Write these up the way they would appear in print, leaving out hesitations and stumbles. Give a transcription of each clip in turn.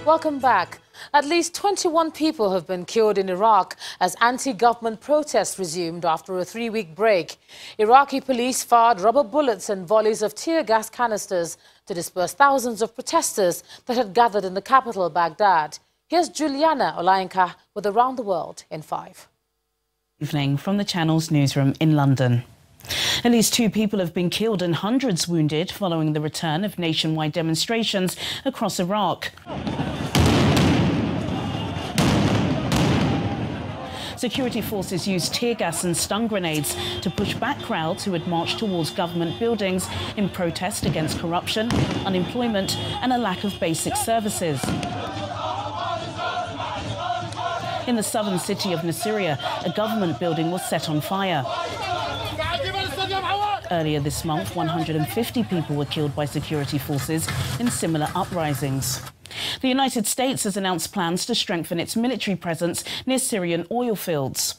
Welcome back. At least 21 people have been killed in Iraq as anti-government protests resumed after a 3-week break. Iraqi police fired rubber bullets and volleys of tear gas canisters to disperse thousands of protesters that had gathered in the capital, Baghdad. Here's Juliana Olayenka with Around the World in 5. Evening from the Channel's newsroom in London. At least 2 people have been killed and hundreds wounded following the return of nationwide demonstrations across Iraq. Security forces used tear gas and stun grenades to push back crowds who had marched towards government buildings in protest against corruption, unemployment and a lack of basic services. In the southern city of Nasiriyah, a government building was set on fire. Earlier this month, 150 people were killed by security forces in similar uprisings. The United States has announced plans to strengthen its military presence near Syrian oil fields.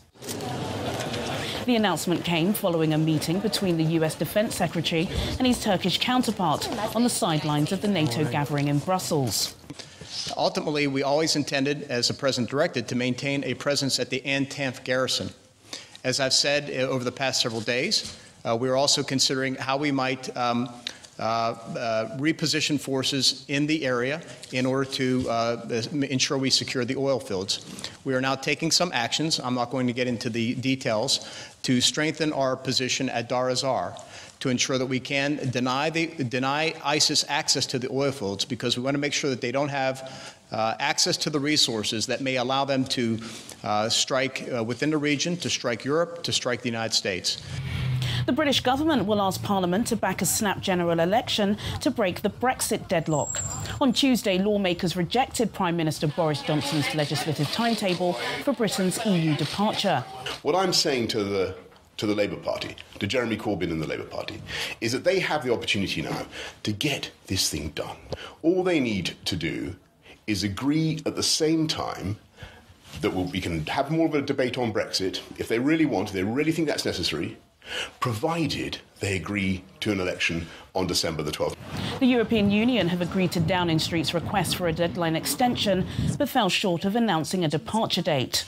The announcement came following a meeting between the US Defence Secretary and his Turkish counterpart on the sidelines of the NATO gathering in Brussels. Ultimately, we always intended, as the President directed, to maintain a presence at the Antanf garrison. As I've said over the past several days, we are also considering how we might reposition forces in the area in order to ensure we secure the oil fields. We are now taking some actions, I'm not going to get into the details, to strengthen our position at Dar ez-Zar to ensure that we can deny ISIS access to the oil fields, because we want to make sure that they don't have access to the resources that may allow them to strike within the region, to strike Europe, to strike the United States. The British government will ask Parliament to back a snap general election to break the Brexit deadlock. On Tuesday, lawmakers rejected Prime Minister Boris Johnson's legislative timetable for Britain's EU departure. What I'm saying to the Labour Party, to Jeremy Corbyn and the Labour Party, is that they have the opportunity now to get this thing done. All they need to do is agree at the same time that we can have more of a debate on Brexit if they really want, if they really think that's necessary, provided they agree to an election on December the 12th. The European Union have agreed to Downing Street's request for a deadline extension, but fell short of announcing a departure date.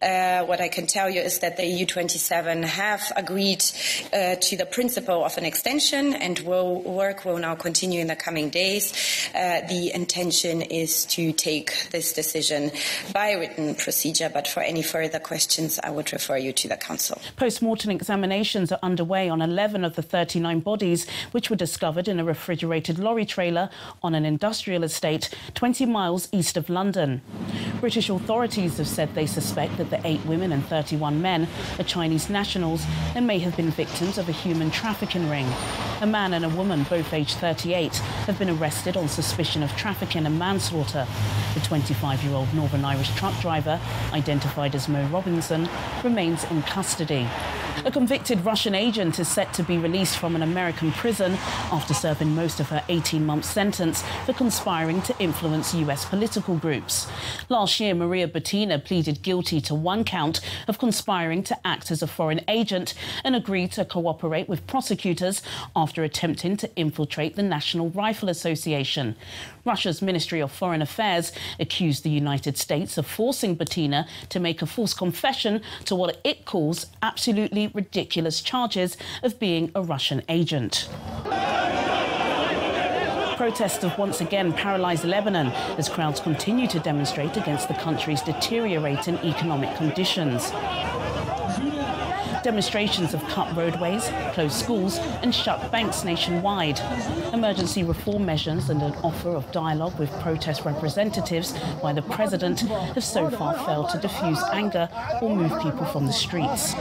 What I can tell you is that the EU27 have agreed to the principle of an extension, and work will now continue in the coming days. The intention is to take this decision by written procedure, but for any further questions, I would refer you to the Council. Post-mortem examinations are underway on 11 of the 39 bodies which were discovered in a refrigerated lorry trailer on an industrial estate 20 miles east of London. British authorities have said they suspect that the 8 women and 31 men are Chinese nationals and may have been victims of a human trafficking ring. A man and a woman, both aged 38, have been arrested on suspicion of trafficking and manslaughter. The 25-year-old Northern Irish truck driver, identified as Mo Robinson, remains in custody. A convicted Russian agent is set to be released from an American prison after serving most of her 18-month sentence for conspiring to influence US political groups. Last year, Maria Butina pleaded guilty to 1 count of conspiring to act as a foreign agent and agreed to cooperate with prosecutors after attempting to infiltrate the National Rifle Association. Russia's Ministry of Foreign Affairs accused the United States of forcing Butina to make a false confession to what it calls absolutely ridiculous charges of being a Russian agent. Protests have once again paralysed Lebanon as crowds continue to demonstrate against the country's deteriorating economic conditions. Demonstrations have cut roadways, closed schools and shut banks nationwide. Emergency reform measures and an offer of dialogue with protest representatives by the president have so far failed to diffuse anger or move people from the streets.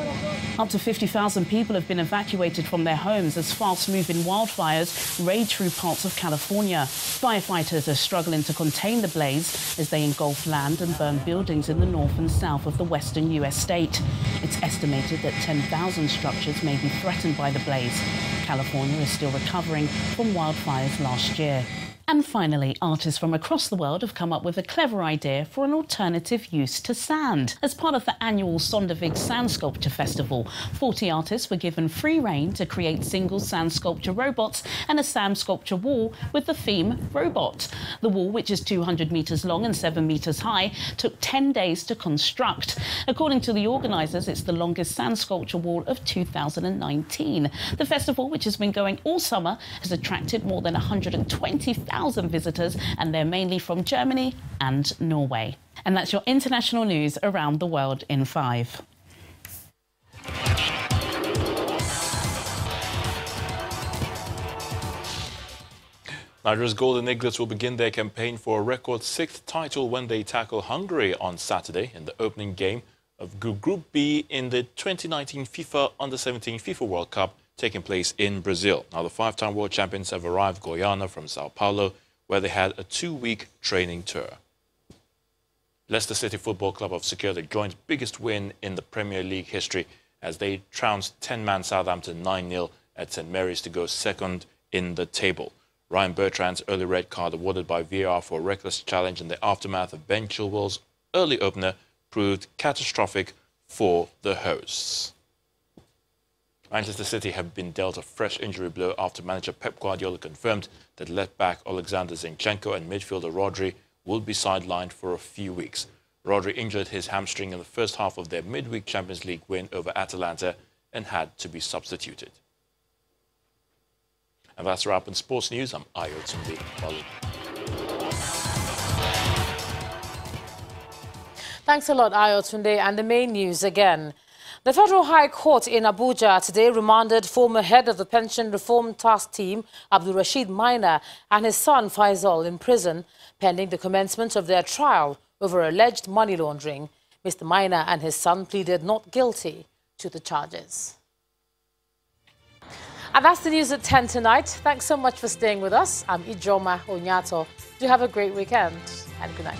Up to 50,000 people have been evacuated from their homes as fast-moving wildfires rage through parts of California. Firefighters are struggling to contain the blaze as they engulf land and burn buildings in the north and south of the western US state. It's estimated that 10,000 structures may be threatened by the blaze. California is still recovering from wildfires last year. And finally, artists from across the world have come up with a clever idea for an alternative use to sand. As part of the annual Sondevig Sand Sculpture Festival, 40 artists were given free rein to create single sand sculpture robots and a sand sculpture wall with the theme Robot. The wall, which is 200 metres long and 7 metres high, took 10 days to construct. According to the organisers, it's the longest sand sculpture wall of 2019. The festival, which has been going all summer, has attracted more than 120,000 visitors, and they're mainly from Germany and Norway. And that's your international news around the world in 5. Nigeria's Golden Eaglets will begin their campaign for a record 6th title when they tackle Hungary on Saturday in the opening game of Group B in the 2019 FIFA Under-17 FIFA World Cup taking place in Brazil. Now, the 5-time world champions have arrived Guyana from Sao Paulo, where they had a 2-week training tour. Leicester City Football Club have secured their joint biggest win in the Premier League history as they trounced 10-man Southampton 9-0 at St Mary's to go second in the table. Ryan Bertrand's early red card awarded by VAR for a reckless challenge in the aftermath of Ben Chilwell's early opener proved catastrophic for the hosts. Manchester City have been dealt a fresh injury blow after manager Pep Guardiola confirmed that left-back Alexander Zinchenko and midfielder Rodri will be sidelined for a few weeks. Rodri injured his hamstring in the first half of their midweek Champions League win over Atalanta and had to be substituted. And that's a wrap in sports news. I'm Ayo Tunde. Thanks a lot, Ayo Tunde. And the main news again. The Federal High Court in Abuja today remanded former head of the Pension Reform Task Team, Abdul Rashid Maina, and his son Faisal in prison, pending the commencement of their trial over alleged money laundering. Mr. Maina and his son pleaded not guilty to the charges. And that's the news at 10 tonight. Thanks so much for staying with us. I'm Ijoma Onyato. Do have a great weekend and good night.